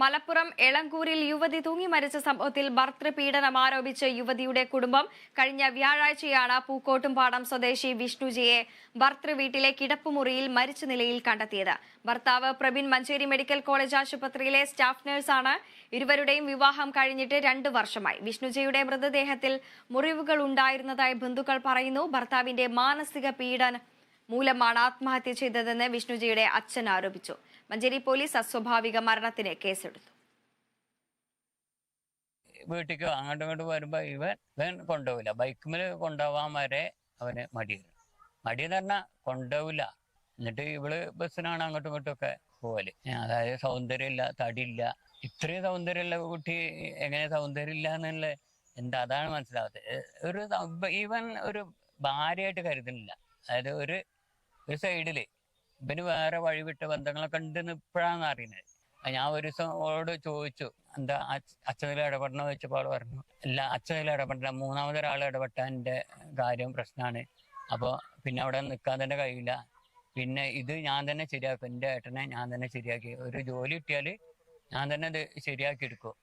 മലപ്പുറം എളങ്കൂരിൽ യുവതി തൂങ്ങി മരിച്ച സംഭവത്തിൽ ഭർതൃപീഡനം ആരോപിച്ച് യുവതിയുടെ കുടുംബം കഴിഞ്ഞ വ്യാഴാഴ്ചയാണ് പൂക്കോട്ടുംപാടം സ്വദേശി വിഷ്ണുജിയെ ഭർതൃവീട്ടിലെ കിടപ്പുമുറിയിൽ മരിച്ച നിലയിൽ കണ്ടെത്തിയത്. ഭർത്താവ് പ്രബിൻ മഞ്ചേരി മെഡിക്കൽ കോളേജ് ആശുപത്രിയിലെ സ്റ്റാഫ് നഴ്സാണ്. ഇരുവരുടെയും വിവാഹം കഴിഞ്ഞിട്ട് 2 വർഷമായി. വിഷ്ണുജിയുടെ മൃതദേഹത്തിൽ മുറിവുകൾ ഉണ്ടായിരുന്നതായി ബന്ധുക്കൾ പറയുന്നു. ഭർത്താവിന്റെ മാനസിക പീഡനം മൂലമാണ് ആത്മഹത്യ ചെയ്തതെന്ന് വിഷ്ണുജിയുടെ അച്ഛൻ ആരോപിച്ചു. മഞ്ചേരി പോലീസ് അസ്വാഭാവിക മരണത്തിന് കേസെടുത്തു. വീട്ടിലേക്ക് അങ്ങോട്ടും ഇങ്ങോട്ട് വരുമ്പോ ഇവൻ കൊണ്ടുപോവില്ല. ബൈക്കുമേൽ കൊണ്ടുപോകാൻ വരെ അവന് മടിയെന്ന് പറഞ്ഞാൽ കൊണ്ടുപോവില്ല. എന്നിട്ട് ഇവള് ബസ്സിനാണ് അങ്ങോട്ടും ഇങ്ങോട്ടും ഒക്കെ പോവല്. അതായത് സൗന്ദര്യമില്ല, തടിയില്ല. ഇത്രയും സൗന്ദര്യമുള്ള കുട്ടി എങ്ങനെ സൗന്ദര്യമില്ല എന്നുള്ള എന്താ അതാണ് മനസ്സിലാവാത്തത്. ഇവൻ ഒരു ഭാര്യയായിട്ട് കരുതുന്നില്ല. അതായത് ഒരു സൈഡില് ഇവന് വേറെ വഴിവിട്ട ബന്ധങ്ങളൊക്കെ ഉണ്ടെന്ന് ഇപ്പോഴാണ് അറിയുന്നത്. ഞാൻ ഒരു ദിവസം അവളോട് ചോദിച്ചു, എന്താ അച്ഛനിൽ ഇടപെടണമെന്ന് ചോദിച്ചപ്പോൾ അവൾ പറഞ്ഞു, അല്ല അച്ഛനിൽ ഇടപെടില്ല, മൂന്നാമതൊരാൾ ഇടപെട്ടതിൻ്റെ കാര്യം പ്രശ്നമാണ്. അപ്പോൾ പിന്നെ അവിടെ നിൽക്കാൻ തന്നെ കഴിയില്ല. പിന്നെ ഇത് ഞാൻ തന്നെ ശരിയാക്കും, എൻ്റെ ഏട്ടനെ ഞാൻ തന്നെ ശരിയാക്കി, ഒരു ജോലി കിട്ടിയാൽ ഞാൻ തന്നെ ഇത് ശരിയാക്കി എടുക്കും.